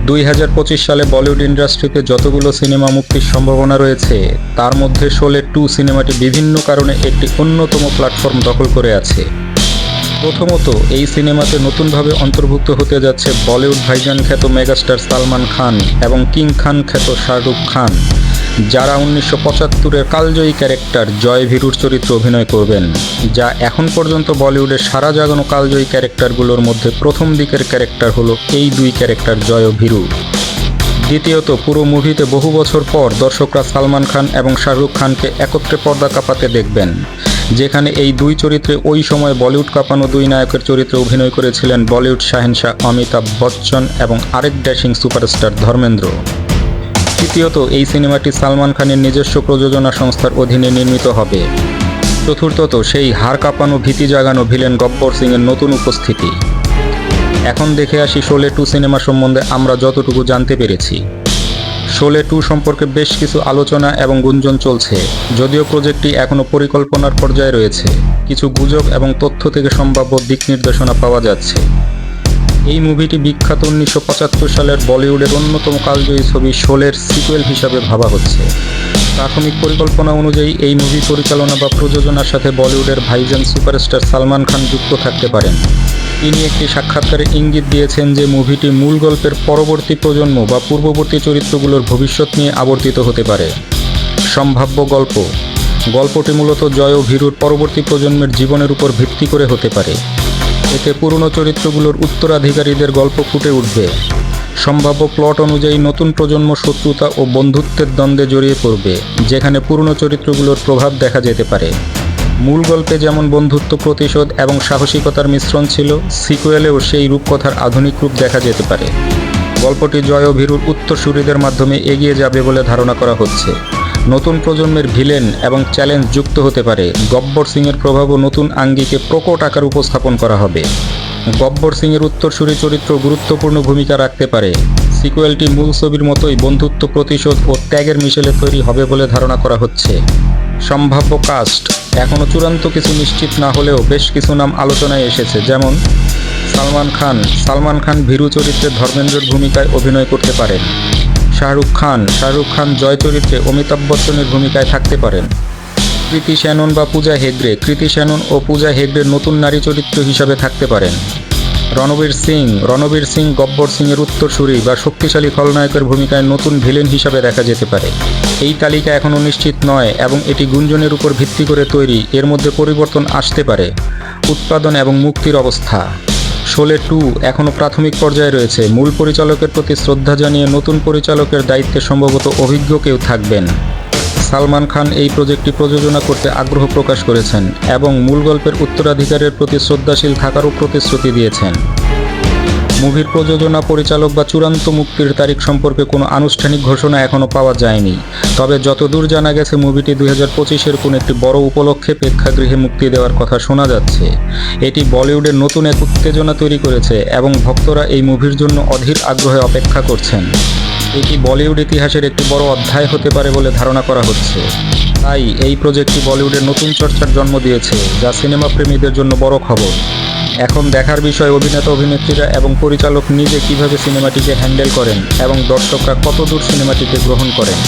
2025 সালে বলিউড ইন্ডাস্ট্রিতে যতগুলো সিনেমা মুক্তির সম্ভাবনা রয়েছে তার মধ্যে শোলে 2 সিনেমাটি বিভিন্ন কারণে একটি অন্যতম প্ল্যাটফর্ম দখল করে আছে। প্রথমত, এই সিনেমাতে নতুনভাবে অন্তর্ভুক্ত হতে যাচ্ছে বলিউড ভাইজান খ্যাত মেগাস্টার সালমান খান এবং কিং খান খ্যাত শাহরুখ খান, যারা 1975-এর কালজয়ী ক্যারেক্টার জয় ভীরুর চরিত্রে অভিনয় করবেন, যা এখন পর্যন্ত বলিউডের সারা জাগানো কালজয়ী ক্যারেক্টারগুলোর মধ্যে প্রথম দিকের ক্যারেক্টার হলো এই দুই ক্যারেক্টার জয় ও ভীরু। দ্বিতীয়ত, পুরো মুভিতে বহু বছর পর দর্শকরা সালমান খান এবং শাহরুখ খানকে একত্রে পর্দা কাঁপাতে দেখবেন, যেখানে এই দুই চরিত্রে ওই সময় বলিউড কাঁপানো দুই নায়কের চরিত্রে অভিনয় করেছিলেন বলিউড শাহেনশাহ অমিতাভ বচ্চন এবং আরেক ড্যাশিং সুপারস্টার ধর্মেন্দ্র। তৃতীয়ত, এই সিনেমাটি সালমান খানের নিজস্ব প্রযোজনা সংস্থার অধীনে নির্মিত হবে। চতুর্থত, সেই হাড় কাঁপানো ভীতি জাগানো ভিলেন গব্বর সিংয়ের নতুন উপস্থিতি। এখন দেখে আসি শোলে 2 সিনেমা সম্বন্ধে আমরা যতটুকু জানতে পেরেছি। শোলে 2 সম্পর্কে বেশ কিছু আলোচনা এবং গুঞ্জন চলছে, যদিও প্রজেক্টটি এখনও পরিকল্পনার পর্যায়ে রয়েছে। কিছু গুজব এবং তথ্য থেকে সম্ভাব্য দিক নির্দেশনা পাওয়া যাচ্ছে। এই মুভিটি বিখ্যাত 1975 সালের বলিউডের অন্যতম কালজয়ী ছবি শোলের সিকুয়েল হিসাবে ভাবা হচ্ছে। প্রাথমিক পরিকল্পনা অনুযায়ী এই মুভি পরিচালনা বা প্রযোজনার সাথে বলিউডের ভাইজান সুপারস্টার সালমান খান যুক্ত থাকতে পারেন। তিনি একটি সাক্ষাৎকারে ইঙ্গিত দিয়েছেন যে মুভিটি মূল গল্পের পরবর্তী প্রজন্ম বা পূর্ববর্তী চরিত্রগুলোর ভবিষ্যৎ নিয়ে আবর্তিত হতে পারে। সম্ভাব্য গল্পটি মূলত জয় ও ভীরুর পরবর্তী প্রজন্মের জীবনের উপর ভিত্তি করে হতে পারে। এতে পুরনো চরিত্রগুলোর উত্তরাধিকারীদের গল্প ফুটে উঠবে। সম্ভাব্য প্লট অনুযায়ী নতুন প্রজন্ম শত্রুতা ও বন্ধুত্বের দ্বন্দ্বে জড়িয়ে পড়বে, যেখানে পুরনো চরিত্রগুলোর প্রভাব দেখা যেতে পারে। মূল গল্পে যেমন বন্ধুত্ব, প্রতিশোধ এবং সাহসিকতার মিশ্রণ ছিল, সিকুয়েলেও সেই রূপকথার আধুনিক রূপ দেখা যেতে পারে। গল্পটি জয় ও ভীরুর উত্তরসূরিদের মাধ্যমে এগিয়ে যাবে বলে ধারণা করা হচ্ছে। নতুন প্রজন্মের ভিলেন এবং চ্যালেঞ্জ যুক্ত হতে পারে। গব্বর সিংয়ের প্রভাবও নতুন আঙ্গিকে প্রকট আকার উপস্থাপন করা হবে। গব্বর সিংয়ের উত্তরসূরি চরিত্র গুরুত্বপূর্ণ ভূমিকা রাখতে পারে। সিকুয়েলটি মূল ছবির মতোই বন্ধুত্ব, প্রতিশোধ ও ত্যাগের মিশেলে তৈরি হবে বলে ধারণা করা হচ্ছে। সম্ভাব্য কাস্ট এখনও চূড়ান্ত কিছু নিশ্চিত না হলেও বেশ কিছু নাম আলোচনায় এসেছে, যেমন সালমান খান ভীরু চরিত্রে ধর্মেন্দ্রের ভূমিকায় অভিনয় করতে পারেন। শাহরুখ খান জয় চরিত্রে অমিতাভ বচ্চনের ভূমিকায় থাকতে পারেন। কৃতি শ্যানন ও পূজা হেগড়ে নতুন নারী চরিত্র হিসাবে থাকতে পারেন। রণবীর সিং গব্বর সিংয়ের উত্তরসূরি বা শক্তিশালী খলনায়কের ভূমিকায় নতুন ভিলেন হিসাবে দেখা যেতে পারে। এই তালিকা এখনও নিশ্চিত নয় এবং এটি গুঞ্জনের উপর ভিত্তি করে তৈরি, এর মধ্যে পরিবর্তন আসতে পারে। উৎপাদন এবং মুক্তির অবস্থা। শোলে 2 এখনও প্রাথমিক পর্যায়ে রয়েছে। মূল পরিচালকের প্রতি শ্রদ্ধা জানিয়ে নতুন পরিচালকের দায়িত্বে সম্ভবত অভিজ্ঞ কেউ থাকবেন। সালমান খান এই প্রজেক্টটি প্রযোজনা করতে আগ্রহ প্রকাশ করেছেন এবং মূল গল্পের উত্তরাধিকারের প্রতি শ্রদ্ধাশীল থাকারও প্রতিশ্রুতি দিয়েছেন। মুভির প্রযোজনা, পরিচালক বা চূড়ান্ত মুক্তির তারিখ সম্পর্কে কোনো আনুষ্ঠানিক ঘোষণা এখনও পাওয়া যায়নি। তবে যতদূর জানা গেছে মুভিটি 2025-এর কোনো একটি বড় উপলক্ষে প্রেক্ষাগৃহে মুক্তি দেওয়ার কথা শোনা যাচ্ছে। এটি বলিউডের নতুন এক উত্তেজনা তৈরি করেছে এবং ভক্তরা এই মুভির জন্য অধীর আগ্রহে অপেক্ষা করছেন। এটি বলিউড ইতিহাসের একটি বড় অধ্যায় হতে পারে বলে ধারণা করা হচ্ছে। তাই এই প্রজেক্টটি বলিউডের নতুন চর্চার জন্ম দিয়েছে, যা সিনেমা প্রেমীদের জন্য বড় খবর। এখন দেখার বিষয় অভিনেতা, অভিনেত্রীরা এবং পরিচালক নিজে কিভাবে সিনেমাটিকে হ্যান্ডেল করেন এবং দর্শকরা কতদূর সিনেমাটিকে গ্রহণ করেন।